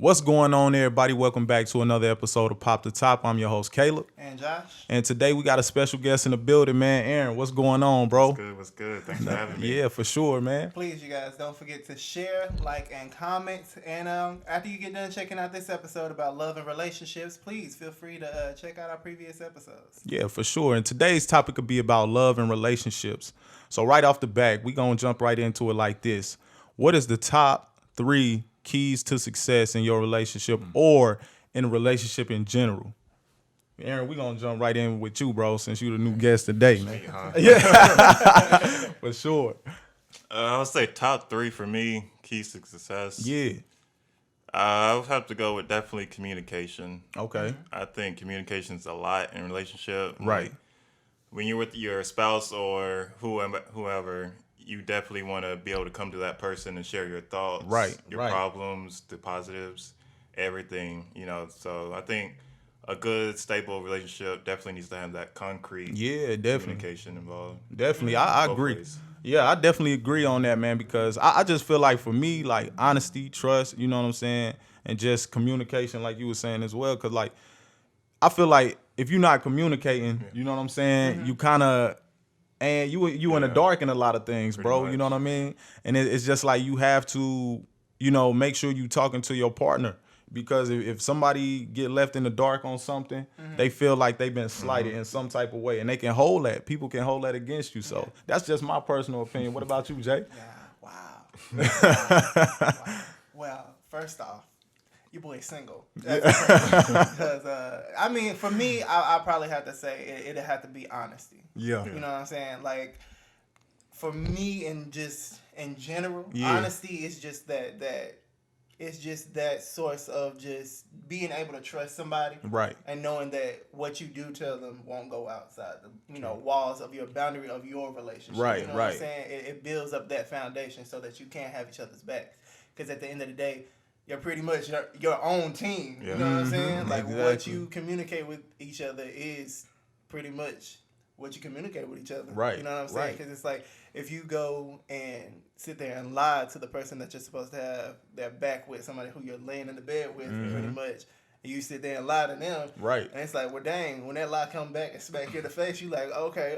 What's going on, everybody? Welcome back to another episode of Pop the Top. I'm your host, Caleb. And Josh. And today we got a special guest in the building, man. Aaron, what's going on, bro? What's good? Thanks for having me. Yeah, for sure, man. Please, you guys, don't forget to share, like, and comment. And after you get done checking out this episode about love and relationships, please feel free to check out our previous episodes. Yeah, for sure. And today's topic could be about love and relationships. So right off the bat, we're going to jump right into it like this. What is the top 3 keys to success in your relationship or in a relationship in general? Aaron, we're going to jump right in with you, bro, since you're the new guest today, man. Yeah, for sure. I would say top 3 for me, keys to success. Yeah. I would have to go with definitely communication. Okay. I think communication is a lot in a relationship. Right. When you're with your spouse or whoever, you definitely want to be able to come to that person and share your thoughts, your problems, the positives, everything, So I think a good, stable relationship definitely needs to have that concrete communication involved. Definitely. I agree. Ways. Yeah, I definitely agree on that, man, because I just feel like for me, like honesty, trust, you know what I'm saying, and just communication, like you were saying as well, because like I feel like if you're not communicating, you know what I'm saying, you kind of, and you in the dark in a lot of things, bro. much. You know what I mean? And it's just like you have to, make sure you talking to your partner. Because if somebody get left in the dark on something, they feel like they've been slighted in some type of way. And they can hold that. People can hold that against you. So that's just my personal opinion. What about you, Jay? Yeah, wow. Well, first off, your boy's single. Because, for me, I probably have to say it'd have to be honesty. Yeah. You know what I'm saying? Like, for me, and just in general, Yeah. honesty is just that it's just that source of just being able to trust somebody, Right. and knowing that what you do tell them won't go outside the walls of your boundary of your relationship. Right, you know right. what I'm saying? It builds up that foundation so that you can't have each other's backs. Because at the end of the day, you're pretty much your own team. Yeah. You know what I'm saying? Like what Exactly. you communicate with each other is pretty much what you communicate with each other. Right, You know what I'm saying? right. Because it's like if you go and sit there and lie to the person that you're supposed to have their back with, somebody who you're laying in the bed with, pretty much, and you sit there and lie to them. Right. And it's like, well, dang, when that lie come back and smack you in the face, you like, okay,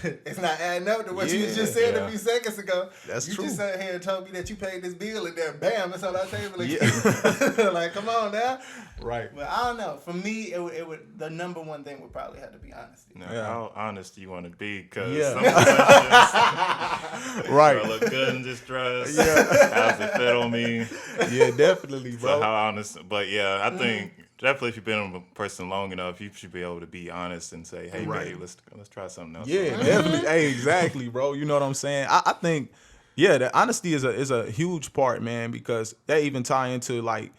it's not adding up to what you just said a few seconds ago. That's you true. just sat here and told me that you paid this bill, and then bam, it's on our table again. Yeah. Like, come on now. Right. But I don't know. For me, it would the number one thing would probably have to be honesty. Now, Yeah. how honest do you want to be? Because Yeah. some questions, Right. do I look good in this dress? Yeah. How's it fit on me? Yeah, definitely, bro. So how honest? But yeah, I think definitely if you've been with a person long enough, you should be able to be honest and say, "Hey, babe, let's try something else." Yeah, definitely. Hey, exactly, bro. You know what I'm saying? I think, the honesty is a huge part, man, because that even tie into like,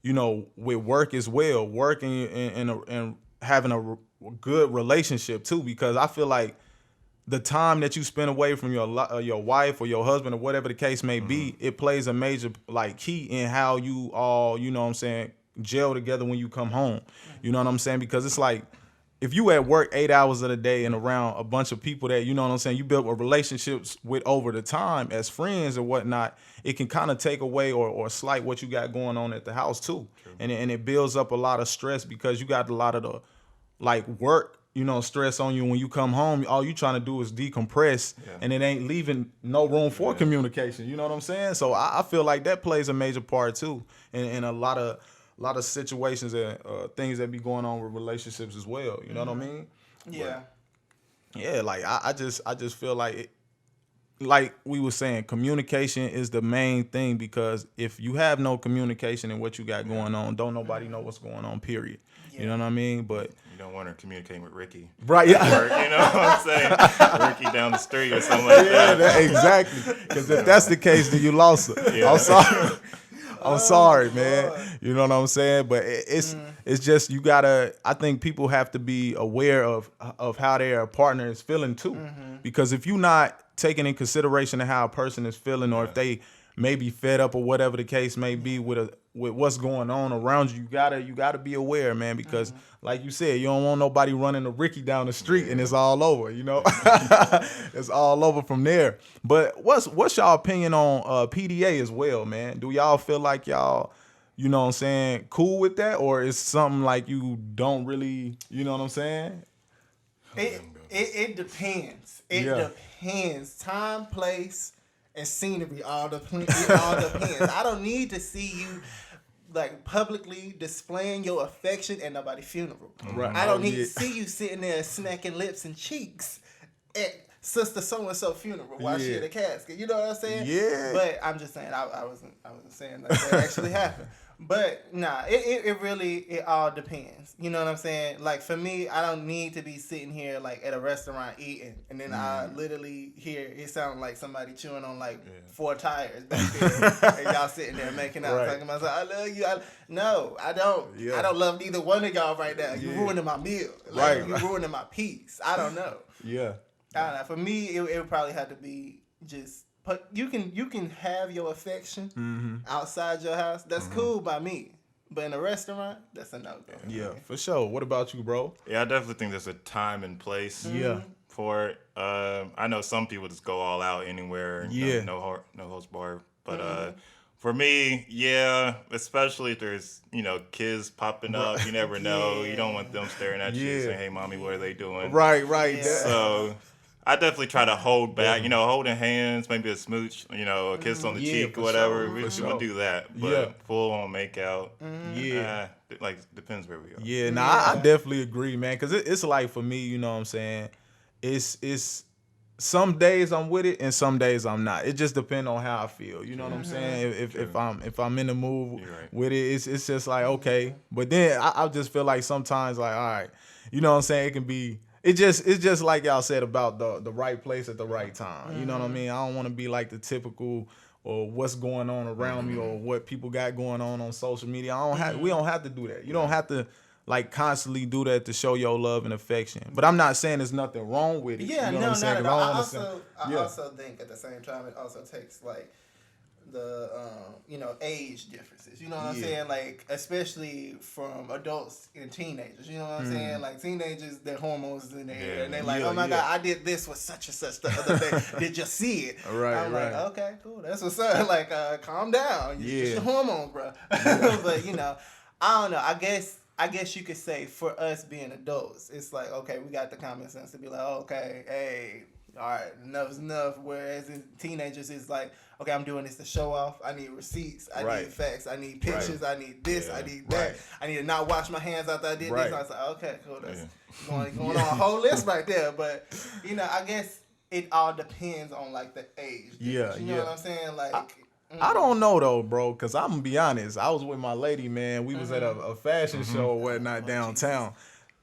with work as well, working and having a good relationship too, because I feel like the time that you spend away from your wife or your husband or whatever the case may be, it plays a major like key in how you all, you know what I'm saying, gel together when you come home. You know what I'm saying? Because it's like if you at work 8 hours of the day and around a bunch of people that, you know what I'm saying, you build relationships with over the time as friends or whatnot, it can kind of take away or slight what you got going on at the house too. And it builds up a lot of stress because you got a lot of the like work, stress on you when you come home. All you trying to do is decompress, and it ain't leaving no room for communication. You know what I'm saying? So I feel like that plays a major part too in a lot of situations and things that be going on with relationships as well. You know what I mean? Yeah. Yeah, like I just feel like it, like we were saying, communication is the main thing, because if you have no communication in what you got going on, don't nobody know what's going on, period. You know what I mean? But You don't want her communicating with Ricky. right, yeah. Or, you know what I'm saying? Ricky down the street or something like that. Exactly. Because if that's the case, then you lost her. Yeah. I'm sorry. I'm sorry, man. You know what I'm saying? But it's just you gotta. I think people have to be aware of how their partner is feeling too, because if you're not taking in consideration of how a person is feeling, or if they maybe fed up or whatever the case may be with what's going on around you. You gotta be aware, man, because like you said, you don't want nobody running a Ricky down the street and it's all over, you know. It's all over from there. But what's y'all opinion on PDA as well, man? Do y'all feel like y'all, you know what I'm saying, cool with that, or is something like you don't really, you know what I'm saying? It depends. It depends. Time, place, and scenery all depends. I don't need to see you like publicly displaying your affection at nobody's funeral. Right. I don't need to see you sitting there smacking lips and cheeks at sister so and so funeral while she in the casket. You know what I'm saying? Yeah. But I'm just saying I wasn't saying that actually happened. But nah, it really all depends. You know what I'm saying? Like for me, I don't need to be sitting here like at a restaurant eating, and then I literally hear it sound like somebody chewing on like 4 tires back there, and y'all sitting there making out talking about, I love you. No, I don't. Yeah. I don't love neither one of y'all right now. You ruining my meal. Like, you ruining my peace. I don't know. Yeah. I don't know. For me, it would probably have to be just. But you can have your affection outside your house. That's cool by me. But in a restaurant, that's a no-go. Yeah, for sure. What about you, bro? Yeah, I definitely think there's a time and place for it. I know some people just go all out anywhere. No holds barred. But for me, especially if there's, kids popping up. You never know. You don't want them staring at you saying, hey, mommy, what are they doing? Right. Yeah. So I definitely try to hold back, holding hands, maybe a smooch, a kiss on the cheek or whatever. Sure, we would do that. But full on make out, depends where we are. Yeah, I definitely agree, man. Because it's like for me, you know what I'm saying? It's some days I'm with it and some days I'm not. It just depends on how I feel. You know what I'm saying? If I'm in the mood with it, it's just like, okay. But then I just feel like sometimes like, all right, you know what I'm saying? It can be. It's just like y'all said about the right place at the right time. You know what I mean? I don't want to be like the typical or what's going on around me or what people got going on social media. We don't have to do that. You don't have to like constantly do that to show your love and affection. But I'm not saying there's nothing wrong with it. Yeah, you know what I'm saying? I also think at the same time it also takes like the age differences. You know what I'm saying? Like especially from adults and teenagers. You know what I'm saying? Like teenagers, their hormones is in their head, and they're like, "Oh my God, I did this with such and such the other day. Did you see it?" I'm like, "Okay, cool. That's what's up. Like, calm down. It's just your hormones, bro." But I don't know. I guess you could say for us being adults, it's like, okay, we got the common sense to be like, okay, hey, all right, enough's enough. Whereas in teenagers, it's like, okay, I'm doing this to show off. I need receipts. I need facts. I need pictures. I need this. I need that. I need to not wash my hands after I did this. I was like, okay, cool. That's going on a whole list right there. But, I guess it all depends on, like, the age. You know what I'm saying? Like... I don't know though, bro, because I'm gonna be honest. I was with my lady, man. We was at a fashion show or whatnot downtown.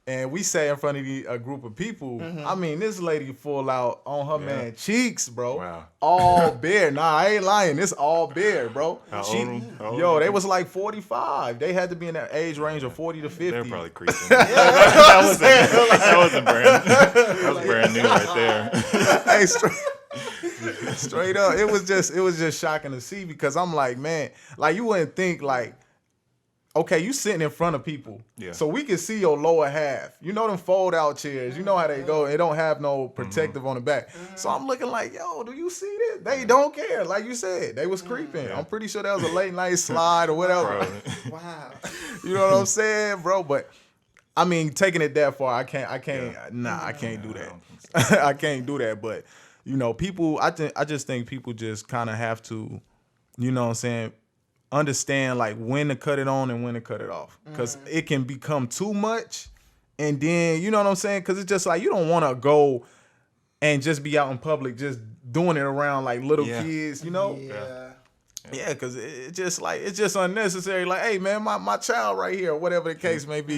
And we sat in front of a group of people. I mean, this lady full out on her man cheeks, bro. Wow. All bare. Nah, I ain't lying. It's all bare, bro. How old? They was like 45. They had to be in that age range of 40 to 50. They're probably creeping. That wasn't brand. That was brand new right there. Hey, straight up. It was just shocking to see because I'm like, man, like you wouldn't think like, okay, you sitting in front of people, so we can see your lower half. You know them fold out chairs. You know how they go. They don't have no protective on the back. So I'm looking like, yo, do you see this? They don't care. Like you said, they was creeping. I'm pretty sure that was a late night slide or whatever. Wow. You know what I'm saying, bro? But I mean, taking it that far, I can't do that. I can't do that. But people, I just think people just kind of have to, you know what I'm saying, understand like when to cut it on and when to cut it off, because it can become too much, and then you know what I'm saying, because it's just like you don't want to go and just be out in public just doing it around like little kids, because it's just unnecessary. Like, hey man, my child right here, or whatever the case may be,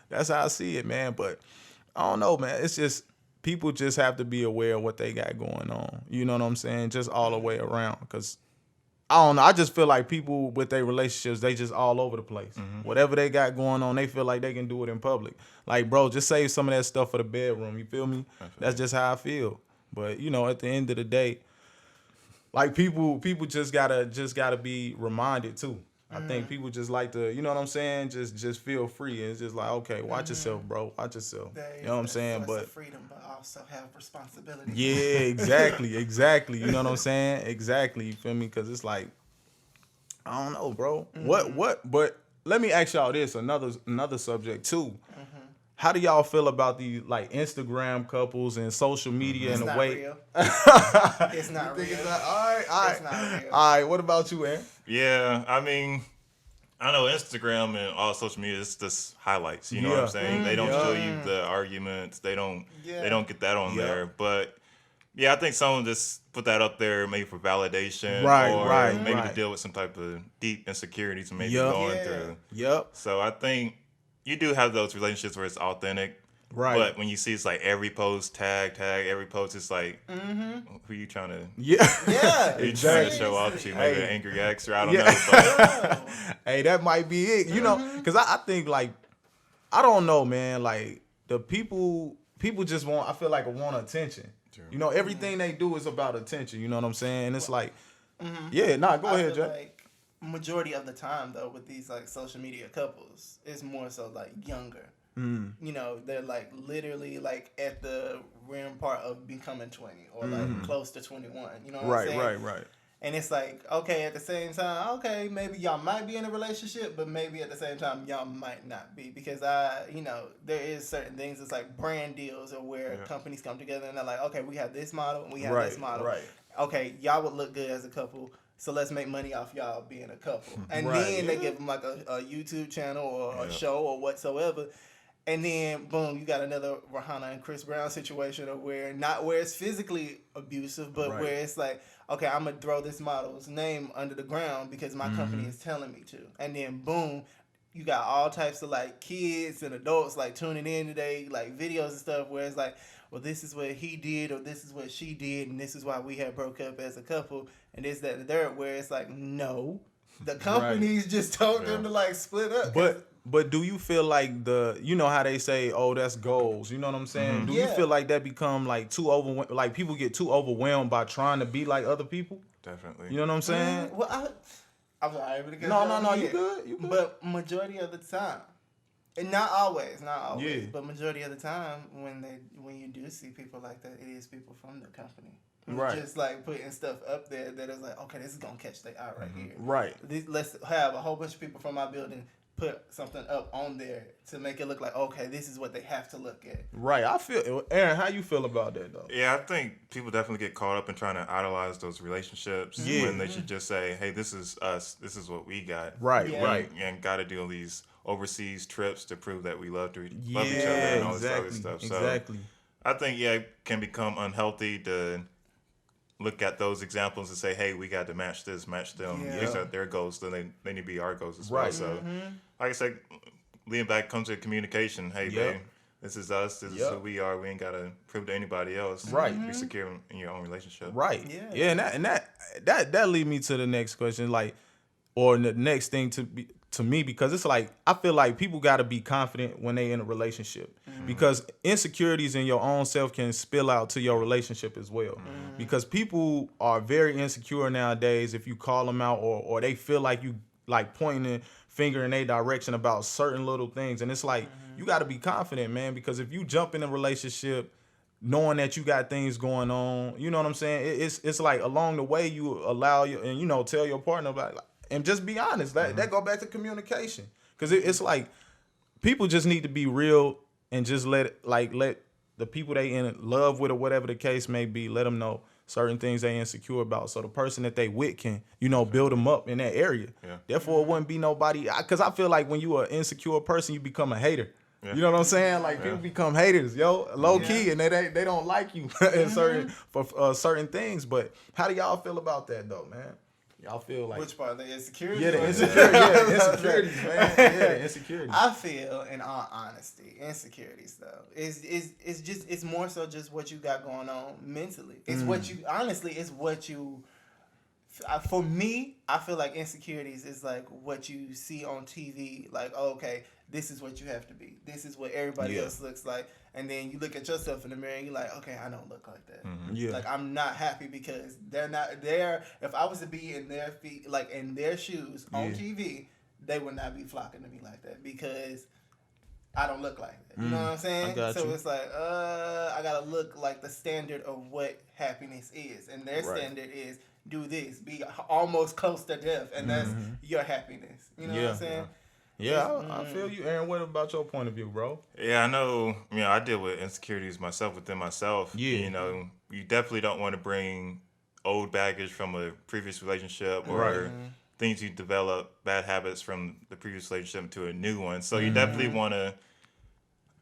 that's how I see it, man. But I don't know, man. It's just people just have to be aware of what they got going on. You know what I'm saying? Just all the way around, because I don't know. I just feel like people with their relationships, they just all over the place. Whatever they got going on, they feel like they can do it in public. Like, bro, just save some of that stuff for the bedroom. You feel me? That's just how I feel. But, at the end of the day, like people just gotta be reminded too. I think people just like to, you know what I'm saying? Just feel free. It's just like, okay, watch yourself, bro. Watch yourself. You know what I'm saying? But freedom, but also have responsibility. Yeah, exactly. You know what I'm saying? Exactly. You feel me? Because it's like, I don't know, bro. What? But let me ask y'all this, another subject too. How do y'all feel about these like Instagram couples and social media in a way? Real. It's not real. All right. It's not real. All right. What about you, Aaron? Yeah, I mean, I know Instagram and all social media is just highlights. You know what I'm saying? They don't show you the arguments. They don't get that on there. But yeah, I think someone just put that up there maybe for validation, or maybe to deal with some type of deep insecurities maybe going through. Yep. So I think you do have those relationships where it's authentic. Right. But when you see it's like every post, tag, every post, it's like, who you trying to? Yeah. Who you trying to show off to? Maybe an angry ex, or I don't know. But. Hey, that might be it. You know, because I think like, I don't know, man. Like the people just want. I feel like want attention. True. You know, everything they do is about attention. You know what I'm saying? And it's like, go ahead, Jay. Like, majority of the time though, with these like social media couples, it's more so like younger. You know, they're like literally like at the rim part of becoming 20 or like close to 21. You know what I'm saying? Right. And it's like, okay, at the same time, okay, maybe y'all might be in a relationship, but maybe at the same time y'all might not be, because there is certain things. It's like brand deals or where companies come together and they're like, okay, we have this model and we have this model. Right. Okay, y'all would look good as a couple. So let's make money off y'all being a couple. And then they give them like a YouTube channel or a show or whatsoever. And then, boom, you got another Rihanna and Chris Brown situation of where it's physically abusive, but where it's like, okay, I'm going to throw this model's name under the ground because my company is telling me to. And then, boom, you got all types of like kids and adults like tuning in today, like videos and stuff where it's like, well, this is what he did or this is what she did and this is why we had broke up as a couple and this, that, and the third, where it's like, no, the companies just told them to like split up. But do you feel like you know how they say, oh, that's goals? You know what I'm saying? Do you feel like that become like too overwhelmed? Like people get too overwhelmed by trying to be like other people? Definitely. You know what I'm saying? Well, I'm sorry. No, you good. But majority of the time, and not always, but majority of the time when you do see people like that, it is people from the company. Right. Just like putting stuff up there that is like, okay, this is gonna catch their eye right here. Right. Let's have a whole bunch of people from our building put something up on there to make it look like, okay, this is what they have to look at. Right. I feel, Aaron, how you feel about that though? Yeah, I think people definitely get caught up in trying to idolize those relationships when they should just say, hey, this is us. This is what we got. Right. And got to do all these overseas trips to prove that we love each other and all this other stuff. So I think, it can become unhealthy to look at those examples and say, hey, we got to match this, match them. These are their goals, then they need to be our goals as well. So, like I said, lean back, comes to communication. Hey, babe, this is us. This is who we are. We ain't got to prove to anybody else. Right. Be secure in your own relationship. Right. Yeah. And that lead me to the next question, like, or the next thing to me, because it's like, I feel like people got to be confident when they in a relationship, because insecurities in your own self can spill out to your relationship as well. Because people are very insecure nowadays. If you call them out or they feel like you like pointing a finger in their direction about certain little things. And it's like, you got to be confident, man, because if you jump in a relationship knowing that you got things going on, you know what I'm saying? It's like along the way you allow you and, you know, tell your partner about it. And just be honest. That go back to communication. Because it's like people just need to be real and just let the people they in love with or whatever the case may be, let them know certain things they insecure about. So the person that they with can, you know, build them up in that area. Yeah. Therefore, it wouldn't be nobody. Because I feel like when you are an insecure person, you become a hater. Yeah. You know what I'm saying? Like people become haters, low key, and they don't like you in certain things. But how do y'all feel about that though, man? Y'all feel like which part? The insecurity? Yeah, the insecurities, man. Yeah, insecurities. I feel, in all honesty, insecurities though it's more so just what you got going on mentally. It's what you for me, I feel like insecurities is like what you see on TV. Like, oh, okay, this is what you have to be. This is what everybody else looks like. And then you look at yourself in the mirror and you're like, okay, I don't look like that. Like, I'm not happy because they're not there. If I was to be in their feet, like in their shoes on TV, they would not be flocking to me like that because I don't look like that. You know what I'm saying? So it's like, I gotta look like the standard of what happiness is. And their standard is do this, be almost close to death, and that's your happiness. You know what I'm saying? Yeah, I feel you, Aaron. What about your point of view, bro? Yeah, I know. You know, I deal with insecurities myself within myself. Yeah. You know, you definitely don't want to bring old baggage from a previous relationship or things you develop, bad habits from the previous relationship to a new one. So you definitely want to,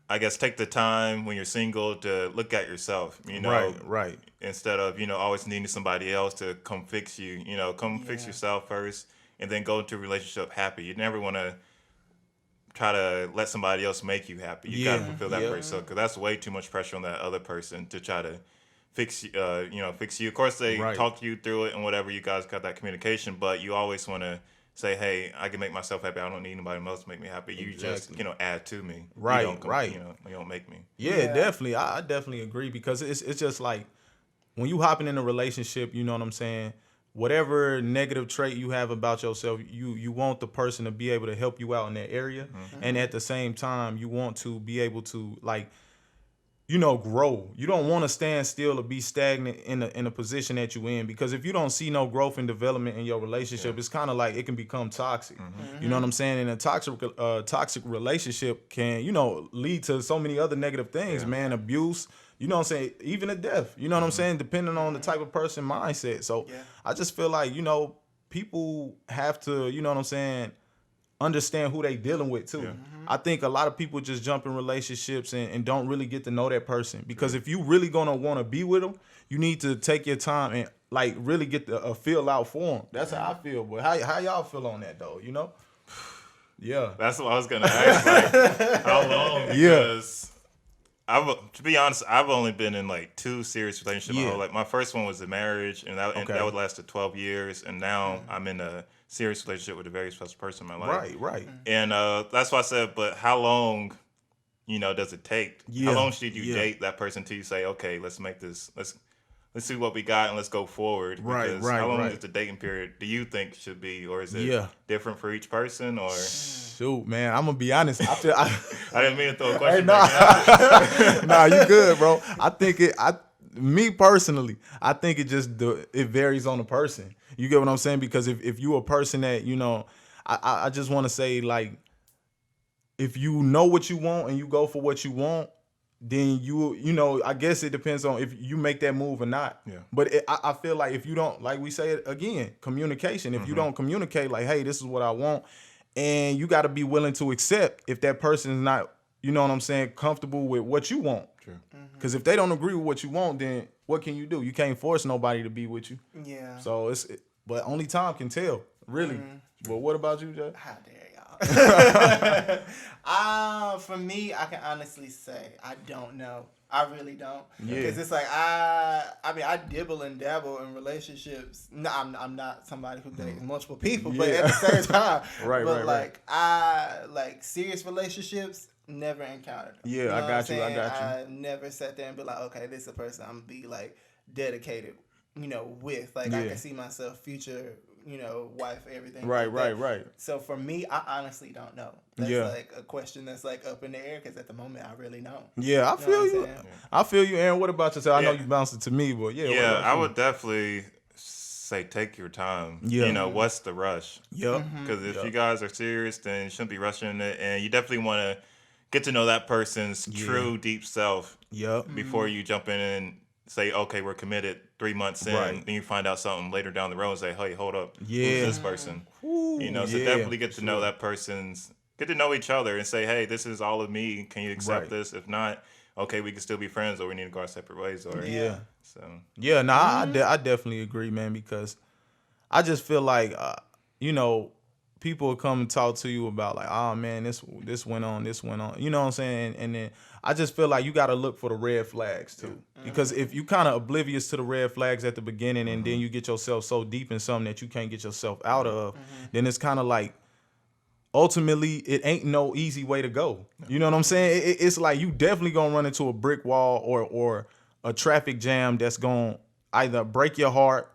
I guess, take the time when you're single to look at yourself, you know. Right. Instead of, you know, always needing somebody else to come fix you, you know, fix yourself first and then go into a relationship happy. You never want to try to let somebody else make you happy. You gotta fulfill that for yourself, because that's way too much pressure on that other person to try to fix you. Of course, they talk you through it and whatever. You guys got that communication, but you always want to say, "Hey, I can make myself happy. I don't need anybody else to make me happy. You just, add to me. Right, you don't make me." Yeah, definitely. I definitely agree, because it's just like when you hopping in a relationship, you know what I'm saying? Whatever negative trait you have about yourself, you want the person to be able to help you out in that area. And at the same time, you want to be able to, like, grow. You don't want to stand still or be stagnant in a position that you in, because if you don't see no growth and development in your relationship, it's kind of like it can become toxic. You know what I'm saying? And a toxic relationship can, lead to so many other negative things, man. Abuse, you know what I'm saying? Even to death, you know what I'm saying? Depending on the type of person mindset. So I just feel like, people have to, you know what I'm saying, understand who they dealing with too. I think a lot of people just jump in relationships and don't really get to know that person, because if you really gonna want to be with them, you need to take your time and like really get a feel out for them. That's how I feel. But how y'all feel on that though? Yeah, that's what I was gonna ask. Like, how long? Because to be honest, I've only been in like 2 serious relationships. Like my first one was a marriage, and that would last 12 years, and now I'm in a serious relationship with a very special person in my life. Right. And that's why I said, but how long, does it take? How long should you date that person till you say, okay, let's make this, let's see what we got and let's go forward? Because how long is the dating period do you think should be, or is it different for each person? Or shoot, man, I'm gonna be honest. I didn't mean to throw a question. Nah, you good, bro. I think me personally, I think it varies on the person. You get what I'm saying? Because if you a person that, I just want to say, like, if you know what you want and you go for what you want, then I guess it depends on if you make that move or not. Yeah. But I feel like if you don't, like we say it again, communication. If you don't communicate, like, hey, this is what I want, and you got to be willing to accept if that person is not, you know what I'm saying, comfortable with what you want. True. Because if they don't agree with what you want, then what can you do? You can't force nobody to be with you. Yeah. So but only time can tell, really. But what about you, Jay? How dare y'all? For me, I can honestly say I don't know. I really don't. Because it's like I dibble and dabble in relationships. No, I'm not somebody who dates multiple people, but at the same time, right. Serious relationships, never encountered them. Yeah, I got you. I never sat there and be like, okay, this is a person I'm gonna be like dedicated, with. Like I can see myself future, wife, everything. Right. So for me, I honestly don't know. That's like a question that's like up in the air, because at the moment I really don't. Yeah, I feel you. I feel you, Aaron. What about yourself? I know you bounced it to me, but I would definitely say take your time. Yeah. What's the rush? Yep. Because if you guys are serious, then you shouldn't be rushing it, and you definitely want to get to know that person's true deep self. Yep. Before you jump in and say, okay, we're committed 3 months in, then you find out something later down the road and say, hey, hold up, who's this person? So definitely get to know that get to know each other and say, hey, this is all of me. Can you accept this? If not, okay, we can still be friends, or we need to go our separate ways. Or I definitely agree, man, because I just feel like, people will come and talk to you about like, oh man, this went on, you know what I'm saying? And then I just feel like you got to look for the red flags too. Because if you kind of oblivious to the red flags at the beginning, and then you get yourself so deep in something that you can't get yourself out of, then it's kind of like, ultimately it ain't no easy way to go. You know what I'm saying? It's like you definitely gonna run into a brick wall or a traffic jam that's gonna either break your heart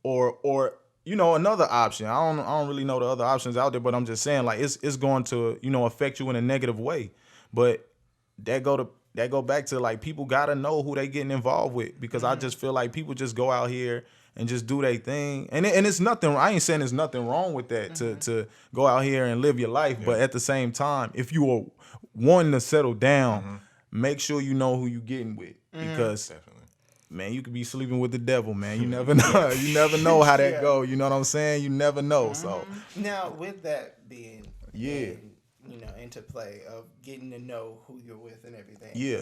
or you know, another option. I don't really know the other options out there, but I'm just saying, like, it's going to, you know, affect you in a negative way. But that go back to, like, people gotta know who they getting involved with, because I just feel like people just go out here and just do their thing. And it's nothing, I ain't saying there's nothing wrong with that, to go out here and live your life. But at the same time, if you are wanting to settle down, make sure you know who you getting with, because man, you could be sleeping with the devil, man. You never know. You never know how that go. You know what I'm saying? You never know. So now, with that being you know, into play of getting to know who you're with and everything. Yeah.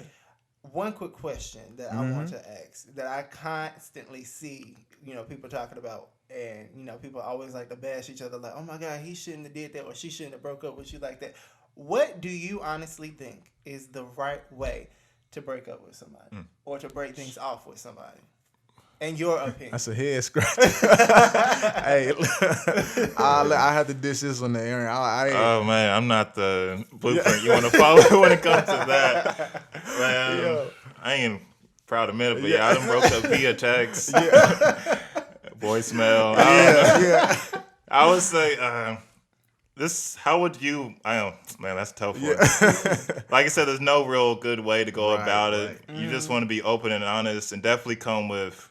One quick question that I want to ask, that I constantly see, you know, people talking about, and you know, people always like to bash each other, like, oh my God, he shouldn't have did that, or she shouldn't have broke up with you like that. What do you honestly think is the right way to break up with somebody, or to break things off with somebody, in your opinion? That's a head scratch. Hey, I have to dish this on the Aaron. Oh man, I'm not the blueprint you want to follow when it comes to that. Man, I ain't proud to admit it, but I done broke up via text, voicemail. I would say, how would you? Man, that's a tough one. Like I said, there's no real good way to go about it. You just want to be open and honest, and definitely come with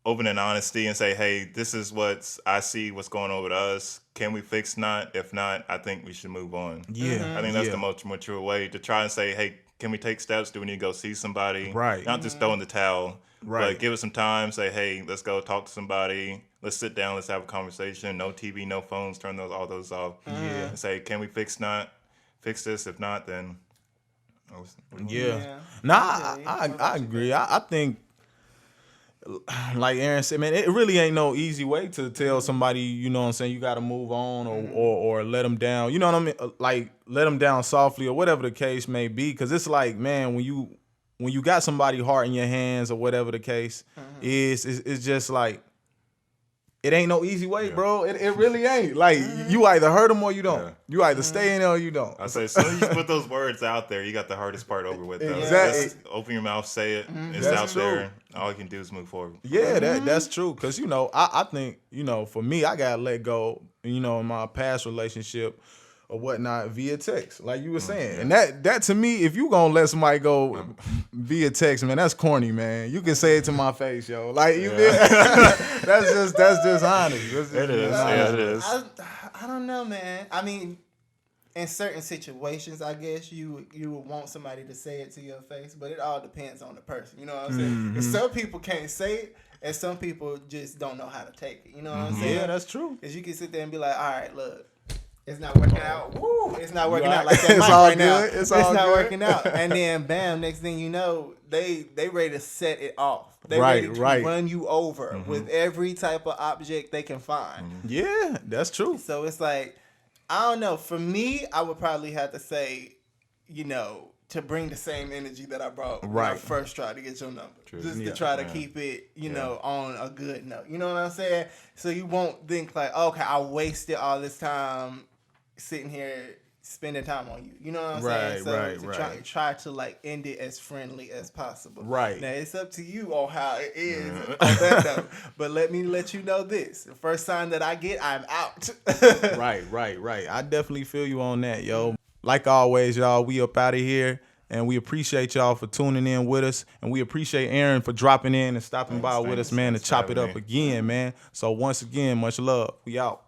open and honesty and say, hey, this is what I see, what's going on with us. Can we fix not? If not, I think we should move on. I think that's the most mature way to try and say, hey, can we take steps? Do we need to go see somebody? Right. Not just throw in the towel. Right. But give it some time. Say, hey, let's go talk to somebody. Let's sit down. Let's have a conversation. No TV, no phones. Turn all those off. And say, can we fix this? If not, then. I agree. I think, like Aaron said, man, it really ain't no easy way to tell somebody, you know what I'm saying, you got to move on or let them down. You know what I mean? Like, let them down softly or whatever the case may be. Because it's like, man, when you got somebody's heart in your hands or whatever the case is, it's just like, it ain't no easy way, bro. It really ain't. Like, you either hurt them or you don't. Yeah. You either stay in there or you don't. I say, as soon as you put those words out there, you got the hardest part over with. Though. Exactly. Just open your mouth, say it. It's that's out true. There. All you can do is move forward. Yeah, that's true. Because, you know, I think, you know, for me, I got to let go, you know, in my past relationship or whatnot via text, like you were saying. And that to me, if you gonna let somebody go via text, man, that's corny, man. You can say it to my face, yo. Like, you that's just honest. It is. I don't know, man. I mean, in certain situations, I guess you would want somebody to say it to your face, but it all depends on the person. You know what I'm saying? And some people can't say it, and some people just don't know how to take it. You know what I'm saying? Yeah, that's true. Because you can sit there and be like, all right, look, it's not working out. Woo! It's not working out like that. It's all right now. It's not working out. And then, bam! Next thing you know, they ready to set it off. They ready to run you over with every type of object they can find. Yeah, that's true. So it's like, I don't know. For me, I would probably have to say, you know, to bring the same energy that I brought when I first tried to get your number. True. Just to try to keep it, you know, on a good note. You know what I'm saying? So you won't think like, okay, I wasted all this time sitting here spending time on you. You know what I'm saying? So try to like end it as friendly as possible. Right. Now it's up to you on how it is on that note. But let me let you know this. The first sign that I get, I'm out. Right. I definitely feel you on that, yo. Like always, y'all, we up out of here. And we appreciate y'all for tuning in with us. And we appreciate Aaron for dropping in and stopping by with us, man, to chop it up again, man. So once again, much love. We out.